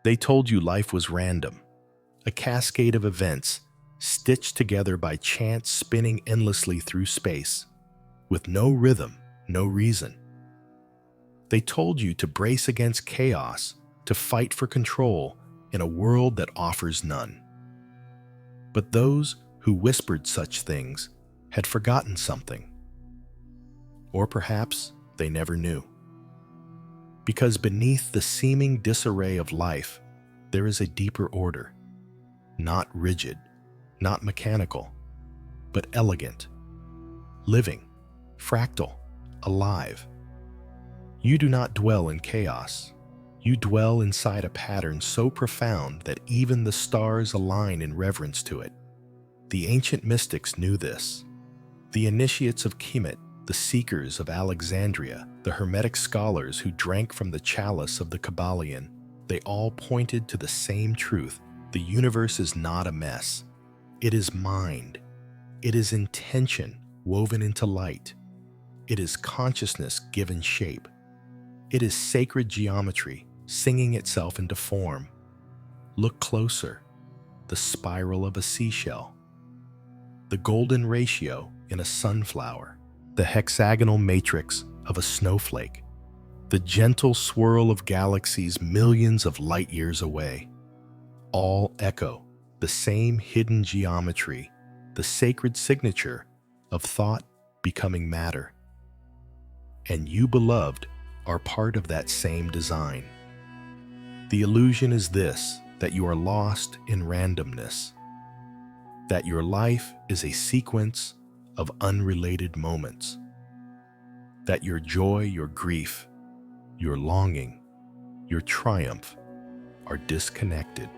They told you life was random, a cascade of events stitched together by chance spinning endlessly through space, with no rhythm, no reason. They told you to brace against chaos, to fight for control in a world that offers none. But those who whispered such things had forgotten something. Or perhaps they never knew. Because beneath the seeming disarray of life, there is a deeper order, not rigid, not mechanical, but elegant, living, fractal, alive. You do not dwell in chaos. You dwell inside a pattern so profound that even the stars align in reverence to it. The ancient mystics knew this. The initiates of Kemet, the seekers of Alexandria, the Hermetic scholars who drank from the chalice of the Kabbalion, they all pointed to the same truth. The universe is not a mess. It is mind. It is intention woven into light. It is consciousness given shape. It is sacred geometry singing itself into form. Look closer. The spiral of a seashell. The golden ratio in a sunflower. The hexagonal matrix of a snowflake. The gentle swirl of galaxies millions of light years away. All echo the same hidden geometry, the sacred signature of thought becoming matter. And you, beloved, are part of that same design. The illusion is this, that you are lost in randomness, that your life is a sequence of unrelated moments, that your joy, your grief, your longing, your triumph are disconnected.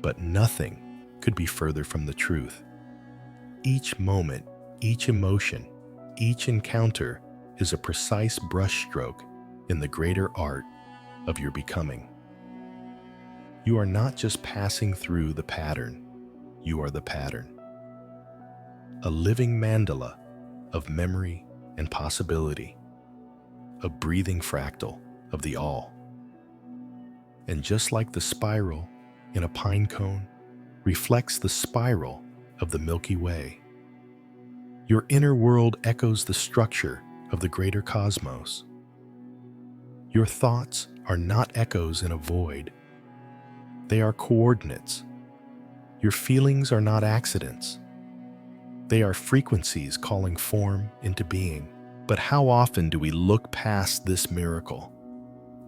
But nothing could be further from the truth. Each moment, each emotion, each encounter is a precise brushstroke in the greater art of your becoming. You are not just passing through the pattern, you are the pattern. A living mandala of memory and possibility, a breathing fractal of the all. And just like the spiral in a pine cone reflects the spiral of the Milky Way, your inner world echoes the structure of the greater cosmos. Your thoughts are not echoes in a void. They are coordinates. Your feelings are not accidents. They are frequencies calling form into being. But how often do we look past this miracle?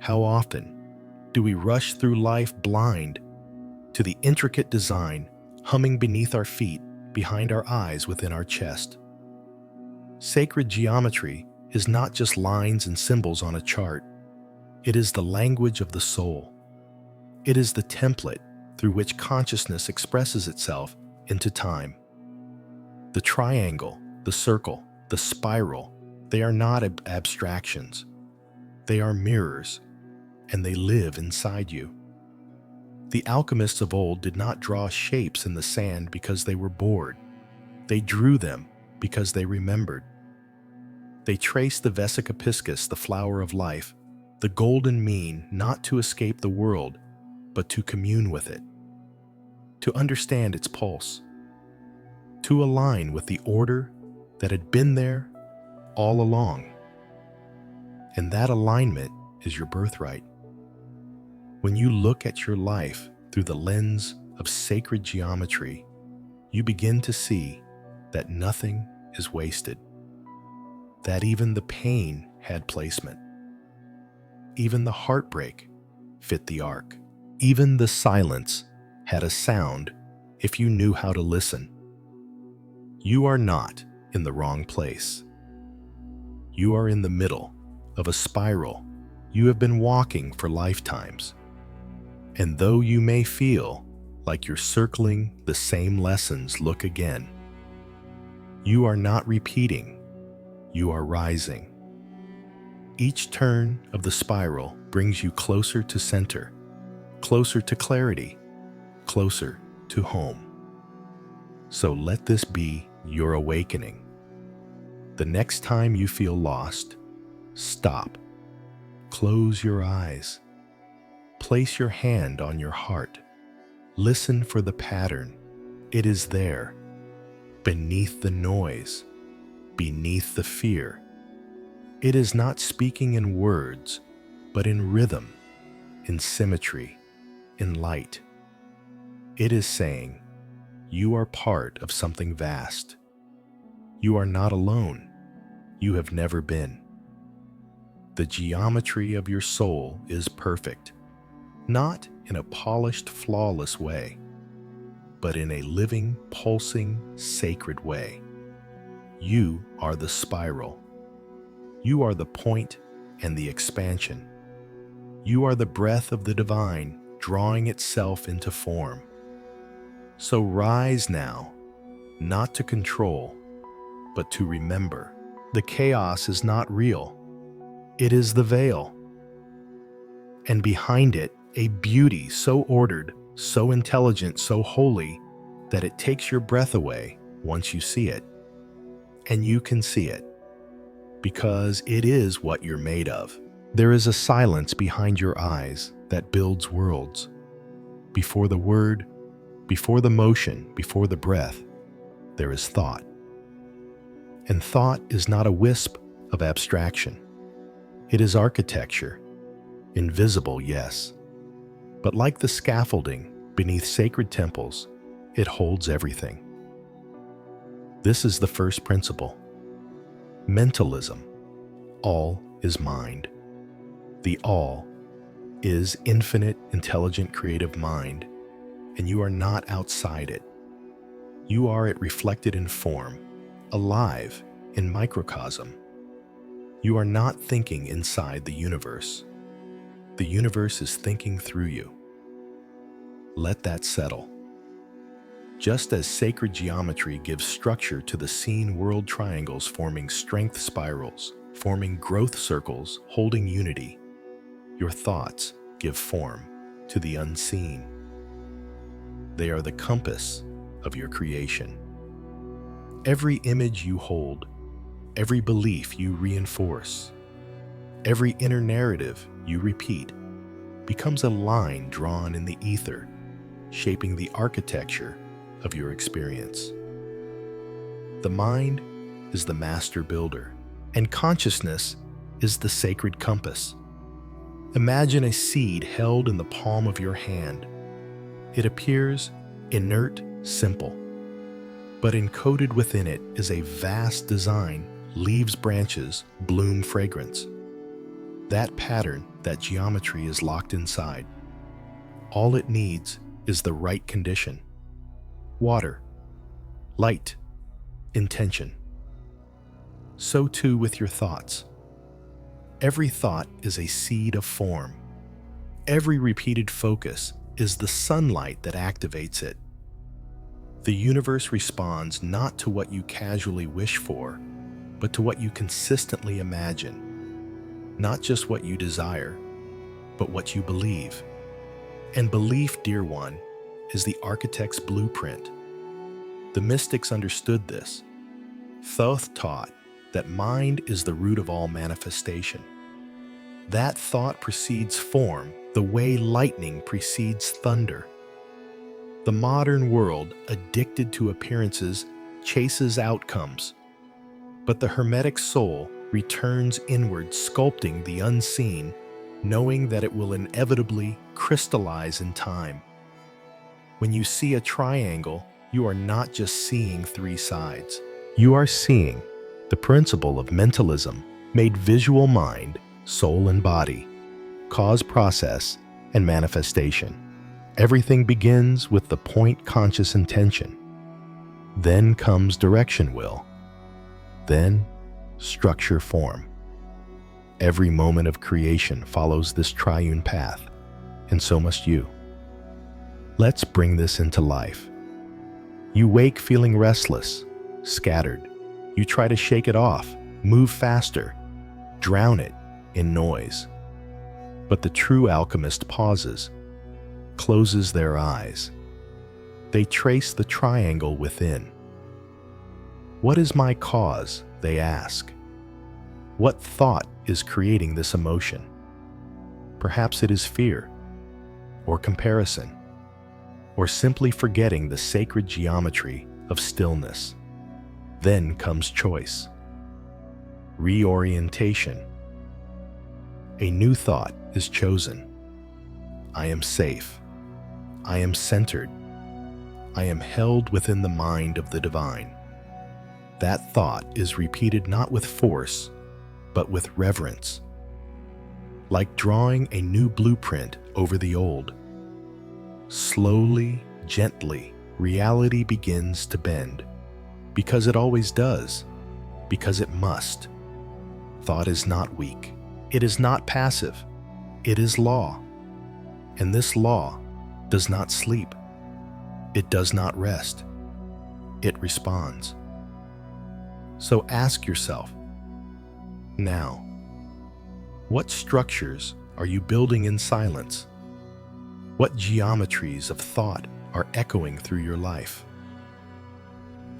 How often do we rush through life blind to the intricate design humming beneath our feet, behind our eyes, within our chest? Sacred geometry is not just lines and symbols on a chart. It is the language of the soul. It is the template through which consciousness expresses itself into time. The triangle, the circle, the spiral, they are not abstractions. They are mirrors, and they live inside you. The alchemists of old did not draw shapes in the sand because they were bored. They drew them because they remembered. They traced the vesica piscis, the flower of life, the golden mean, not to escape the world, but to commune with it, to understand its pulse, to align with the order that had been there all along. And that alignment is your birthright. When you look at your life through the lens of sacred geometry, you begin to see that nothing is wasted, that even the pain had placement, even the heartbreak fit the arc, even the silence had a sound if you knew how to listen. You are not in the wrong place. You are in the middle of a spiral you have been walking for lifetimes. And though you may feel like you're circling the same lessons, look again. You are not repeating, you are rising. Each turn of the spiral brings you closer to center, closer to clarity, closer to home. So let this be your awakening. The next time you feel lost, stop, close your eyes, Place your hand on your heart. Listen for the pattern. It is there, beneath the noise, beneath the fear. It is not speaking in words, but in rhythm, in symmetry, in light. It is saying, you are part of something vast. You are not alone. You have never been. The geometry of your soul is perfect, not in a polished, flawless way, but in a living, pulsing, sacred way. You are the spiral. You are the point and the expansion. You are the breath of the divine drawing itself into form. So rise now, not to control, but to remember. The chaos is not real. It is the veil. And behind it, a beauty so ordered, so intelligent, so holy, that it takes your breath away once you see it. And you can see it, because it is what you're made of. There is a silence behind your eyes that builds worlds. Before the word, before the motion, before the breath, there is thought. And thought is not a wisp of abstraction. It is architecture, invisible, yes, but like the scaffolding beneath sacred temples, it holds everything. This is the first principle. Mentalism. All is mind. The all is infinite, intelligent, creative mind, and you are not outside it. You are it reflected in form, alive in microcosm. You are not thinking inside the universe. The universe is thinking through you. Let that settle. Just as sacred geometry gives structure to the seen world triangles forming strength spirals, forming growth circles, holding unity, your thoughts give form to the unseen. They are the compass of your creation. Every image you hold, every belief you reinforce, every inner narrative you repeat becomes a line drawn in the ether, shaping the architecture of your experience. The mind is the master builder, and consciousness is the sacred compass. Imagine a seed held in the palm of your hand. It appears inert, simple, but encoded within it is a vast design, leaves, branches, bloom, fragrance. That pattern, that geometry is locked inside. All it needs is the right condition. Water, light, intention. So too with your thoughts. Every thought is a seed of form. Every repeated focus is the sunlight that activates it. The universe responds not to what you casually wish for, but to what you consistently imagine. Not just what you desire, but what you believe. And belief, dear one, is the architect's blueprint. The mystics understood this. Thoth taught that mind is the root of all manifestation. That thought precedes form the way lightning precedes thunder. The modern world, addicted to appearances, chases outcomes. But the Hermetic soul returns inward, sculpting the unseen, knowing that it will inevitably crystallize in time. When you see a triangle, you are not just seeing three sides. You are seeing the principle of mentalism made visual: mind, soul, and body, cause, process, and manifestation. Everything begins with the point conscious intention. Then comes direction will. Then structure form. Every moment of creation follows this triune path, and so must you. Let's bring this into life. You wake feeling restless, scattered. You try to shake it off, move faster, drown it in noise. But the true alchemist pauses, closes their eyes. They trace the triangle within. What is my cause? They ask. What thought is creating this emotion? Perhaps it is fear, or comparison, or simply forgetting the sacred geometry of stillness. Then comes choice, reorientation. A new thought is chosen. I am safe. I am centered. I am held within the mind of the divine. That thought is repeated not with force, but with reverence. Like drawing a new blueprint over the old. Slowly, gently, reality begins to bend. Because it always does. Because it must. Thought is not weak. It is not passive. It is law. And this law does not sleep. It does not rest. It responds. So ask yourself, now, what structures are you building in silence? What geometries of thought are echoing through your life?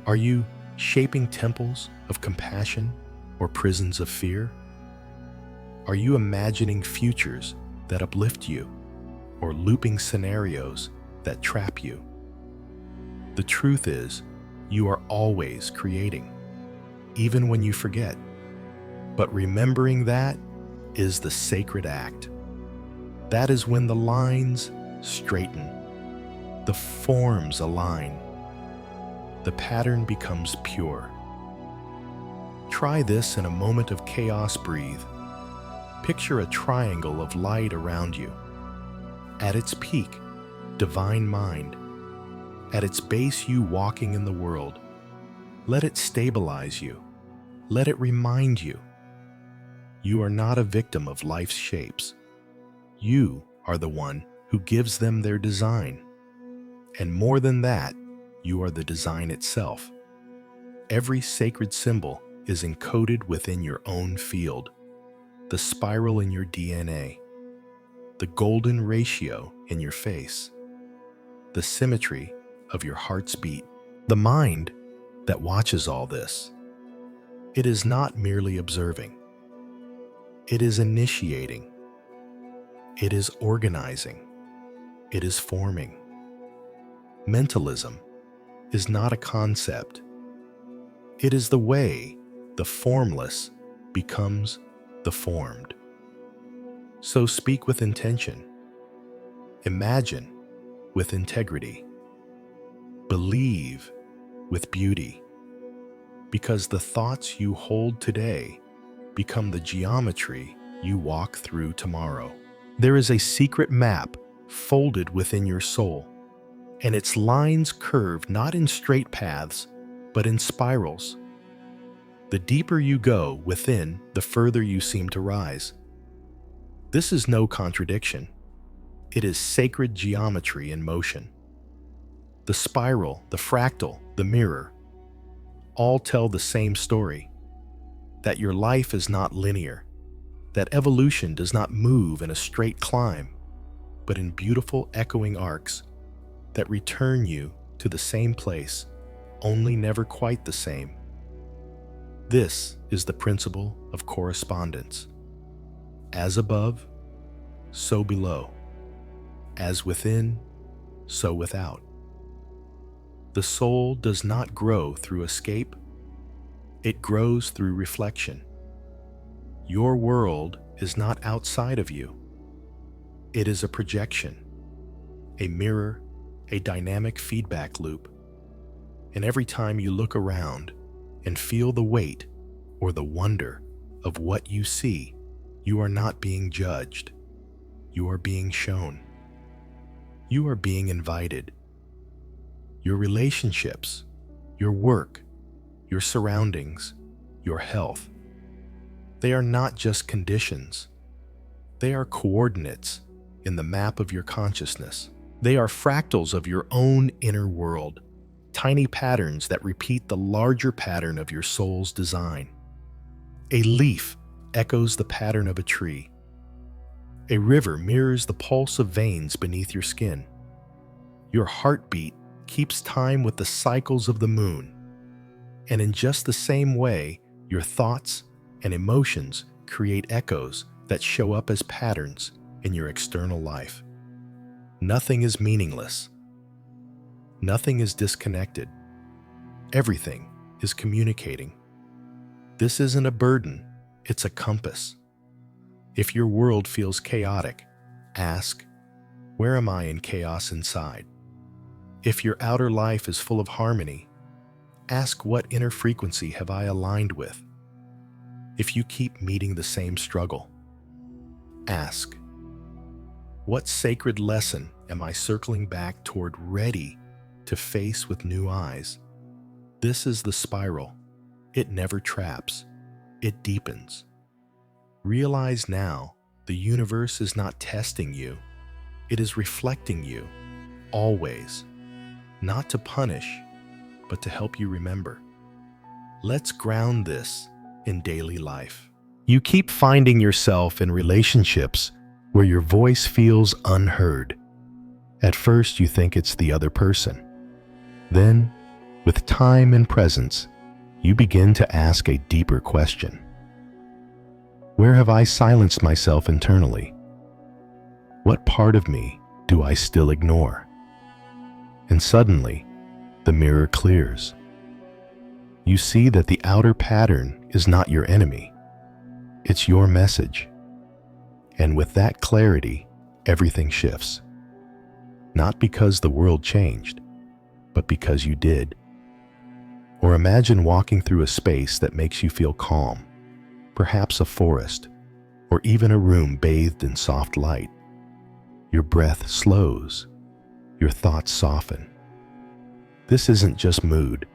Are you shaping temples of compassion or prisons of fear? Are you imagining futures that uplift you or looping scenarios that trap you? The truth is, you are always creating, even when you forget. But remembering that is the sacred act. That is when the lines straighten, the forms align, the pattern becomes pure. Try this in a moment of chaos. Breathe. Picture a triangle of light around you. At its peak, divine mind. At its base, you walking in the world. Let it stabilize you. Let it remind you. You are not a victim of life's shapes. You are the one who gives them their design. And more than that, you are the design itself. Every sacred symbol is encoded within your own field. The spiral in your DNA. The golden ratio in your face. The symmetry of your heart's beat. The mind that watches all this. It is not merely observing. It is initiating. It is organizing. It is forming. Mentalism is not a concept. It is the way the formless becomes the formed. So speak with intention. Imagine with integrity. Believe with beauty. Because the thoughts you hold today become the geometry you walk through tomorrow. There is a secret map folded within your soul, and its lines curve not in straight paths, but in spirals. The deeper you go within, the further you seem to rise. This is no contradiction. It is sacred geometry in motion. The spiral, the fractal, the mirror, all tell the same story. That your life is not linear. That evolution does not move in a straight climb, but in beautiful echoing arcs that return you to the same place, only never quite the same. This is the principle of correspondence. As above, so below. As within, so without. The soul does not grow through escape. It grows through reflection. Your world is not outside of you. It is a projection, a mirror, a dynamic feedback loop. And every time you look around and feel the weight or the wonder of what you see, you are not being judged. You are being shown. You are being invited. Your relationships, your work, your surroundings, your health, they are not just conditions. They are coordinates in the map of your consciousness. They are fractals of your own inner world, tiny patterns that repeat the larger pattern of your soul's design. A leaf echoes the pattern of a tree. A river mirrors the pulse of veins beneath your skin. Your heartbeat keeps time with the cycles of the moon. And in just the same way, your thoughts and emotions create echoes that show up as patterns in your external life. Nothing is meaningless. Nothing is disconnected. Everything is communicating. This isn't a burden, it's a compass. If your world feels chaotic, ask, where am I in chaos inside? If your outer life is full of harmony, ask, what inner frequency have I aligned with? If you keep meeting the same struggle, ask, what sacred lesson am I circling back toward, ready to face with new eyes? This is the spiral. It never traps. It deepens. Realize now, the universe is not testing you. It is reflecting you, always. Not to punish, but to help you remember. Let's ground this in daily life. You keep finding yourself in relationships where your voice feels unheard. At first, you think it's the other person. Then, with time and presence, you begin to ask a deeper question. Where have I silenced myself internally? What part of me do I still ignore? And suddenly, the mirror clears. You see that the outer pattern is not your enemy. It's your message. And with that clarity, everything shifts. Not because the world changed, but because you did. Or imagine walking through a space that makes you feel calm, perhaps a forest, or even a room bathed in soft light. Your breath slows, your thoughts soften. This isn't just mood,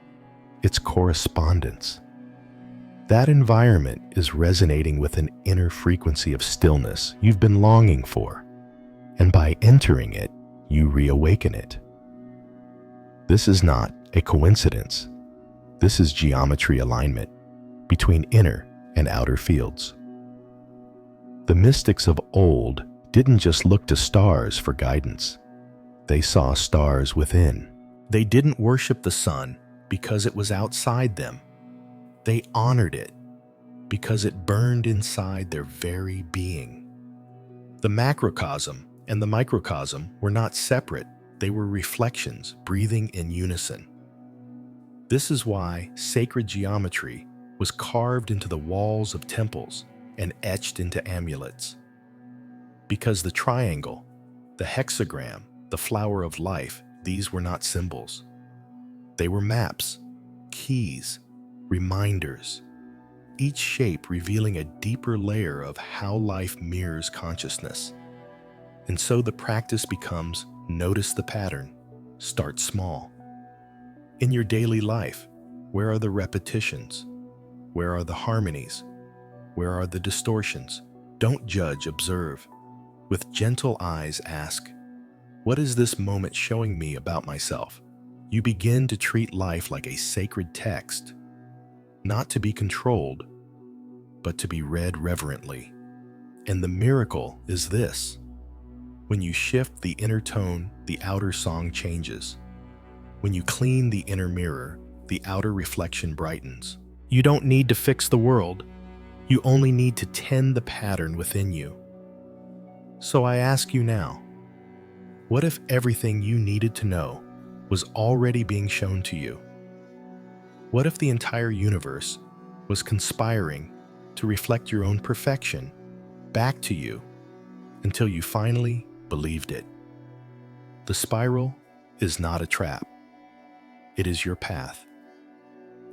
it's correspondence. That environment is resonating with an inner frequency of stillness you've been longing for, and by entering it, you reawaken it. This is not a coincidence. This is geometry alignment between inner and outer fields. The mystics of old didn't just look to stars for guidance. They saw stars within. They didn't worship the sun because it was outside them. They honored it because it burned inside their very being. The macrocosm and the microcosm were not separate. They were reflections breathing in unison. This is why sacred geometry was carved into the walls of temples and etched into amulets. Because the triangle, the hexagram, the flower of life, these were not symbols. They were maps, keys, reminders, each shape revealing a deeper layer of how life mirrors consciousness. And so the practice becomes, notice the pattern, start small. In your daily life, where are the repetitions? Where are the harmonies? Where are the distortions? Don't judge, observe. With gentle eyes, ask, what is this moment showing me about myself? You begin to treat life like a sacred text, not to be controlled, but to be read reverently. And the miracle is this. When you shift the inner tone, the outer song changes. When you clean the inner mirror, the outer reflection brightens. You don't need to fix the world. You only need to tend the pattern within you. So I ask you now, what if everything you needed to know was already being shown to you? What if the entire universe was conspiring to reflect your own perfection back to you until you finally believed it? The spiral is not a trap. It is your path.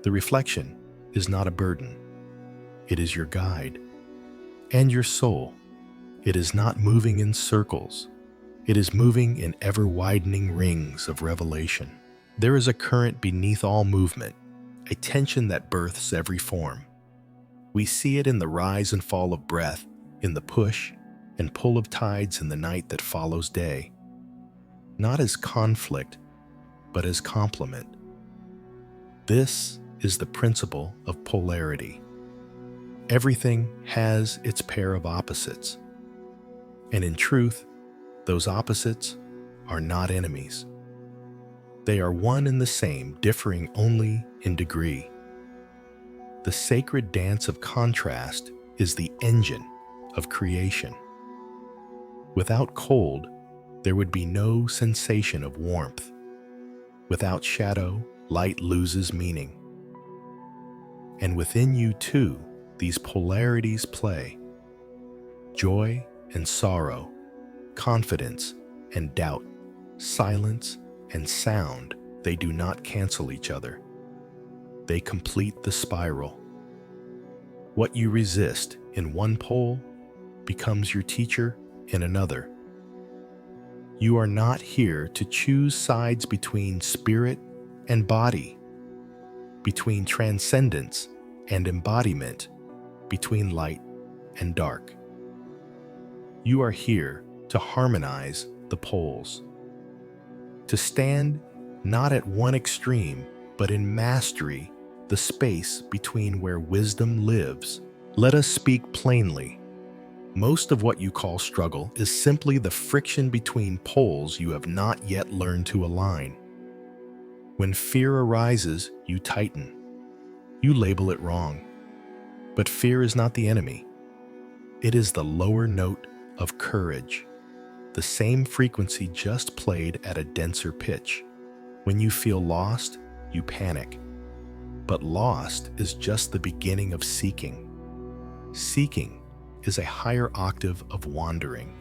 The reflection is not a burden. It is your guide. And your soul, it is not moving in circles. It is moving in ever-widening rings of revelation. There is a current beneath all movement, a tension that births every form. We see it in the rise and fall of breath, in the push and pull of tides in the night that follows day. Not as conflict, but as complement. This is the principle of polarity. Everything has its pair of opposites. And in truth, those opposites are not enemies. They are one and the same, differing only in degree. The sacred dance of contrast is the engine of creation. Without cold, There would be no sensation of warmth. Without shadow, light loses meaning. And within you too, these polarities play. Joy and sorrow, confidence and doubt, silence and sound, they do not cancel each other. They complete the spiral. What you resist in one pole becomes your teacher in another. You are not here to choose sides between spirit and body, between transcendence and embodiment, between light and dark. You are here to harmonize the poles, to stand not at one extreme, but in mastery, the space between where wisdom lives. Let us speak plainly. Most of what you call struggle is simply the friction between poles you have not yet learned to align. When fear arises, you tighten. You label it wrong. But fear is not the enemy. It is the lower note of courage, the same frequency just played at a denser pitch. When you feel lost, you panic. But lost is just the beginning of seeking. Seeking is a higher octave of wandering.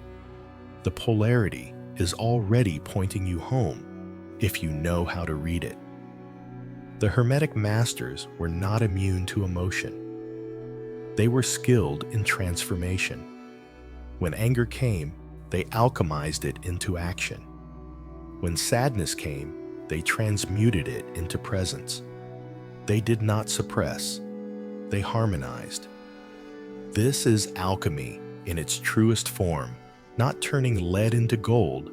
The polarity is already pointing you home if you know how to read it. The Hermetic masters were not immune to emotion. They were skilled in transformation. When anger came, they alchemized it into action. When sadness came, they transmuted it into presence. They did not suppress, they harmonized. This is alchemy in its truest form, not turning lead into gold,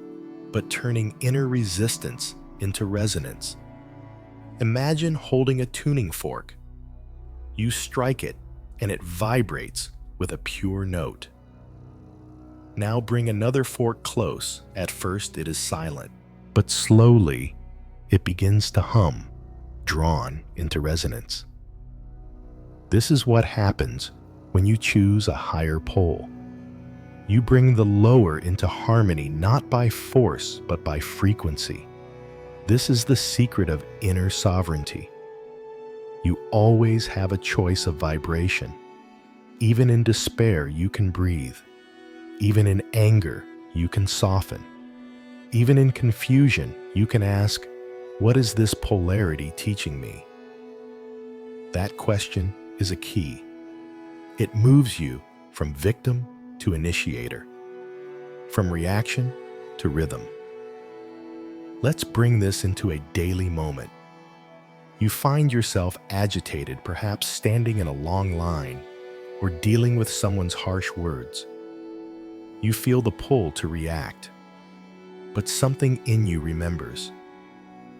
but turning inner resistance into resonance. Imagine holding a tuning fork. You strike it, and it vibrates with a pure note. Now bring another fork close. At first it is silent, but slowly it begins to hum, drawn into resonance. This is what happens when you choose a higher pole. You bring the lower into harmony not by force, but by frequency. This is the secret of inner sovereignty. You always have a choice of vibration. Even in despair, you can breathe. Even in anger, you can soften. Even in confusion, you can ask, what is this polarity teaching me? That question is a key. It moves you from victim to initiator, from reaction to rhythm. Let's bring this into a daily moment. You find yourself agitated, perhaps standing in a long line or dealing with someone's harsh words. You feel the pull to react, but something in you remembers.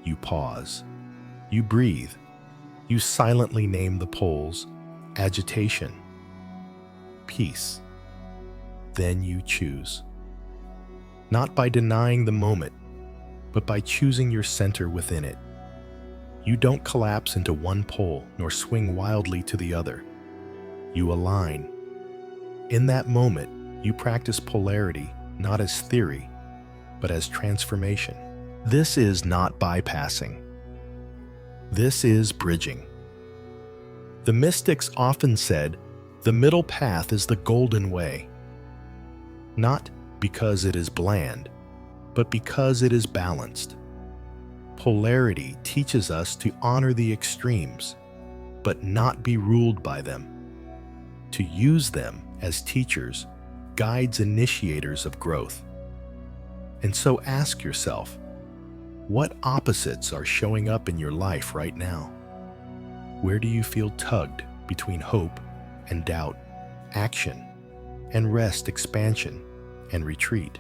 You pause. You breathe. You silently name the poles: agitation, peace. Then you choose. Not by denying the moment, but by choosing your center within it. You don't collapse into one pole nor swing wildly to the other. You align. In that moment, you practice polarity not as theory, but as transformation. This is not bypassing. This is bridging. The mystics often said, the middle path is the golden way. Not because it is bland, but because it is balanced. Polarity teaches us to honor the extremes, but not be ruled by them. To use them as teachers, guides, initiators of growth. And so ask yourself, what opposites are showing up in your life right now? Where do you feel tugged between hope and doubt, action and rest, expansion and retreat?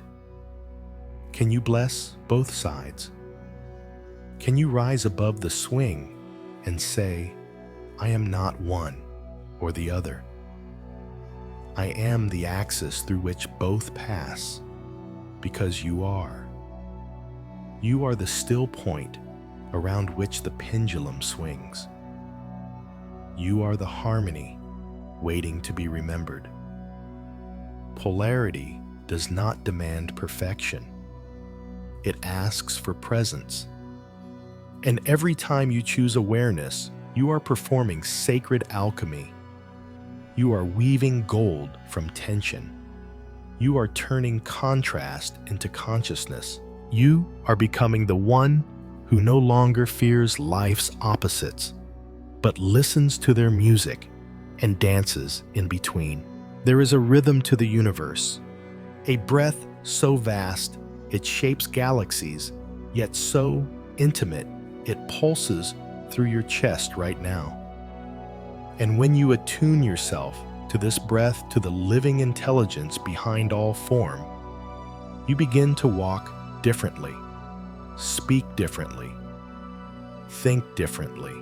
Can you bless both sides? Can you rise above the swing and say, I am not one or the other. I am the axis through which both pass, because you are. You are the still point around which the pendulum swings. You are the harmony waiting to be remembered. Polarity does not demand perfection. it asks for presence. And every time you choose awareness, you are performing sacred alchemy. You are weaving gold from tension. You are turning contrast into consciousness. You are becoming the one who no longer fears life's opposites, but listens to their music and dances in between. There is a rhythm to the universe, a breath so vast it shapes galaxies, yet so intimate it pulses through your chest right now. And when you attune yourself to this breath, to the living intelligence behind all form, you begin to walk differently, speak differently, think differently.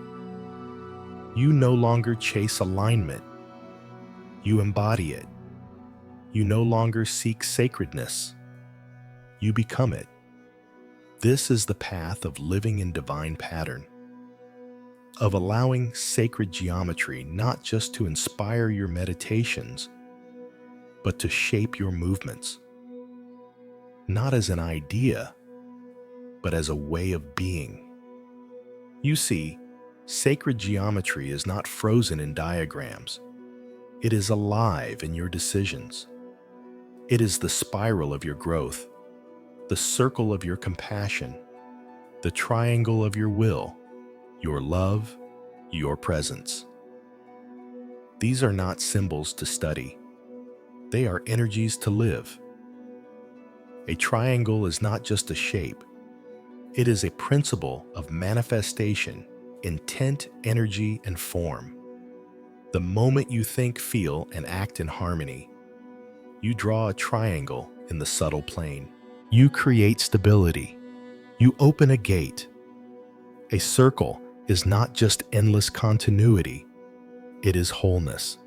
You no longer chase alignment. You embody it. You no longer seek sacredness. You become it. This is the path of living in divine pattern, of allowing sacred geometry not just to inspire your meditations, but to shape your movements, not as an idea, but as a way of being. You see, sacred geometry is not frozen in diagrams. It is alive in your decisions. It is the spiral of your growth, the circle of your compassion, the triangle of your will, your love, your presence. These are not symbols to study. They are energies to live. A triangle is not just a shape. It is a principle of manifestation, intent, energy, and form. The moment you think, feel, and act in harmony, you draw a triangle in the subtle plane. You create stability. You open a gate. A circle is not just endless continuity, it is wholeness.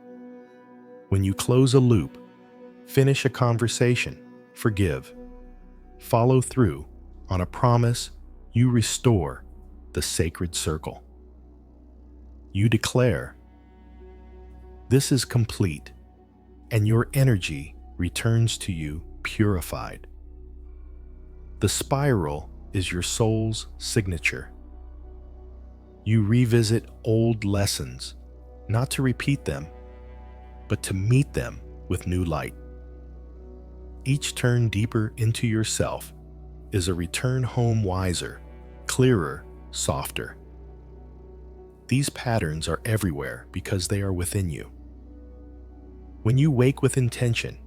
When you close a loop, finish a conversation, forgive, follow through on a promise, you restore the sacred circle. You declare, this is complete, and your energy returns to you purified. The spiral is your soul's signature. You revisit old lessons, not to repeat them, but to meet them with new light. Each turn deeper into yourself is a return home wiser, clearer, softer. These patterns are everywhere because they are within you. When you wake with intention,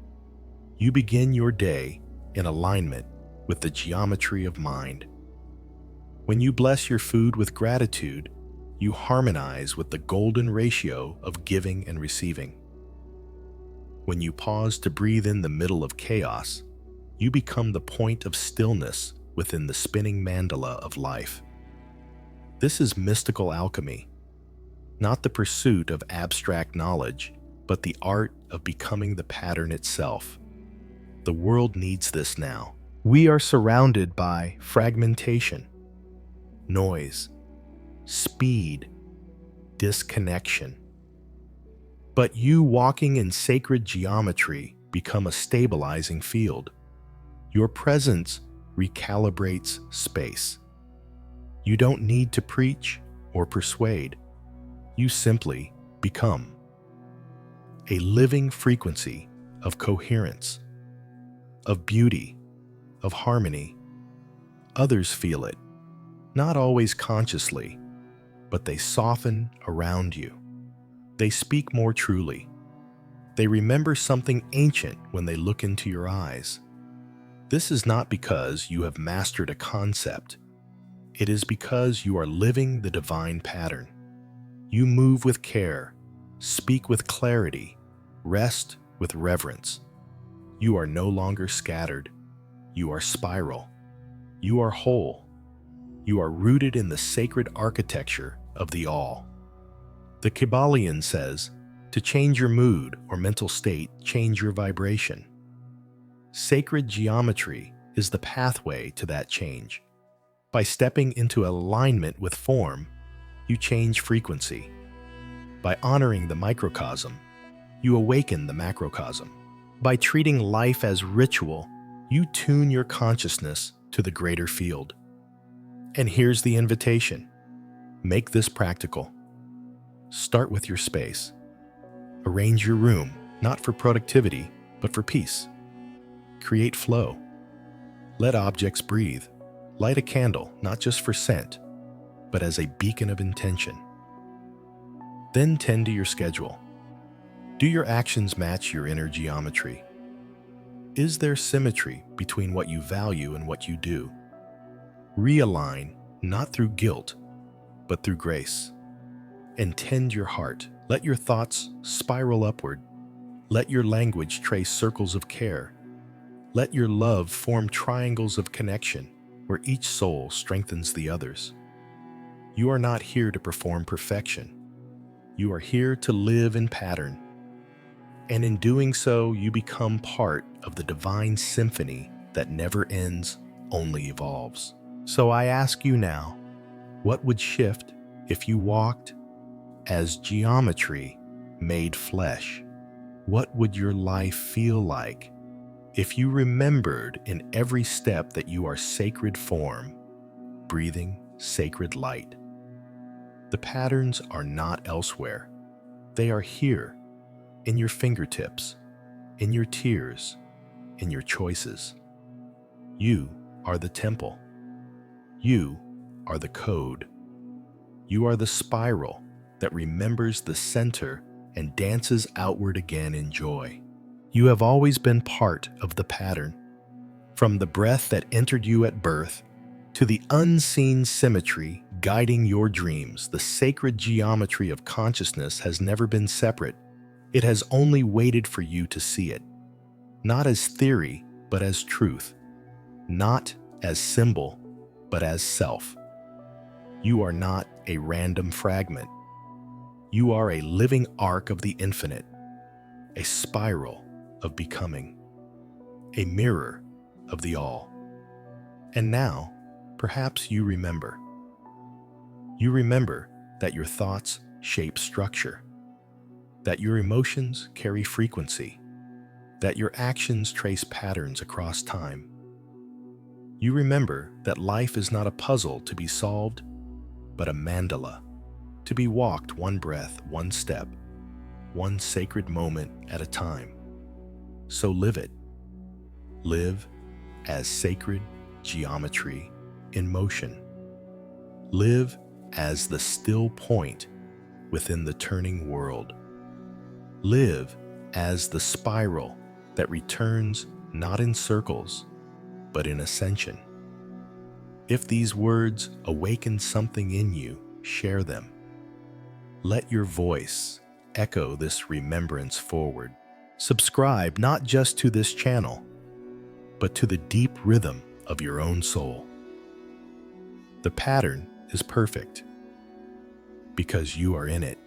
you begin your day in alignment with the geometry of mind. When you bless your food with gratitude, you harmonize with the golden ratio of giving and receiving. When you pause to breathe in the middle of chaos, you become the point of stillness within the spinning mandala of life. This is mystical alchemy, not the pursuit of abstract knowledge, but the art of becoming the pattern itself. The world needs this now. We are surrounded by fragmentation, noise, speed, disconnection. But you walking in sacred geometry become a stabilizing field. Your presence recalibrates space. You don't need to preach or persuade. You simply become a living frequency of coherence, of beauty, of harmony. Others feel it, not always consciously, but they soften around you. They speak more truly. They remember something ancient when they look into your eyes. This is not because you have mastered a concept. It is because you are living the divine pattern. You move with care, speak with clarity, rest with reverence. You are no longer scattered. You are spiral. You are whole. You are rooted in the sacred architecture of the all. The Kabbalion says, to change your mood or mental state, change your vibration. Sacred geometry is the pathway to that change. By stepping into alignment with form, you change frequency. By honoring the microcosm, you awaken the macrocosm. By treating life as ritual, you tune your consciousness to the greater field. And here's the invitation. Make this practical. Start with your space. Arrange your room, not for productivity, but for peace. Create flow. Let objects breathe. Light a candle, not just for scent, but as a beacon of intention. Then tend to your schedule. Do your actions match your inner geometry? Is there symmetry between what you value and what you do? Realign, not through guilt, but through grace. And tend your heart. Let your thoughts spiral upward. Let your language trace circles of care. Let your love form triangles of connection where each soul strengthens the others. You are not here to perform perfection. You are here to live in pattern. And in doing so, you become part of the divine symphony that never ends, only evolves. So I ask you now, what would shift if you walked as geometry made flesh? What would your life feel like if you remembered in every step that you are sacred form, breathing sacred light? The patterns are not elsewhere. They are here, in your fingertips, in your tears, in your choices. You are the temple. You are the code. You are the spiral that remembers the center and dances outward again in joy. You have always been part of the pattern. From the breath that entered you at birth to the unseen symmetry guiding your dreams, the sacred geometry of consciousness has never been separate. It has only waited for you to see it, not as theory, but as truth, not as symbol, but as self. You are not a random fragment. You are a living arc of the infinite, a spiral of becoming, a mirror of the all. And now, perhaps you remember. You remember that your thoughts shape structure, that your emotions carry frequency, that your actions trace patterns across time. You remember that life is not a puzzle to be solved, but a mandala, to be walked one breath, one step, one sacred moment at a time. So live it. Live as sacred geometry in motion. Live as the still point within the turning world. Live as the spiral that returns not in circles, but in ascension. If these words awaken something in you, share them. Let your voice echo this remembrance forward. Subscribe not just to this channel, but to the deep rhythm of your own soul. The pattern is perfect because you are in it.